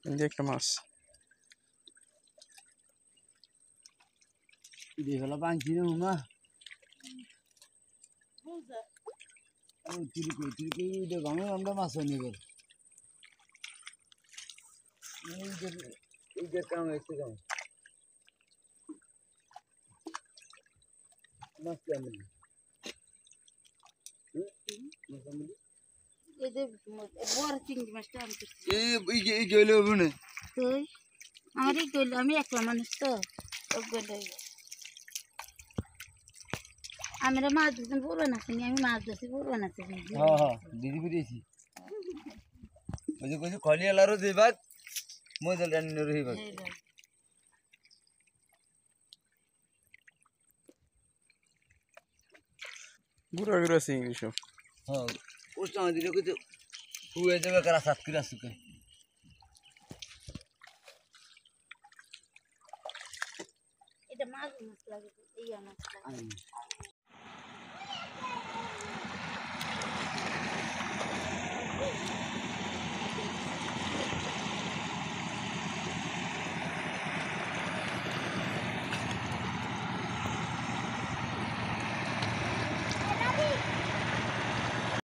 এই যে একটা মাছ দেখলা বাঁধছি না মামা ও তিরিকি গামে আমরা মাছ নিব এই যে কাম একটু কাম মাছ কেমন এই যে বড় চিংড়ি মাছটা আমি এই গেলে হবে না তুই আমার এই গেল আমি একলা মানুষ তো গেল আমরা মাছ ধরতে বলবো না আমি মাছ ধরতে বলবো না হ্যাঁ হ্যাঁ দিদি বেরিয়েছি ওই যে কইছি খলিয়ালারও দেবাক মজল রান্না রহিবাক গুড়া গুড়া চিংড়ি সব হ্যাঁ ওর সময় দিলে কইতে হুয়ে যাবে কারা সাত কিরা সুকে এটা মাছ লাগে এই মাছ লাগে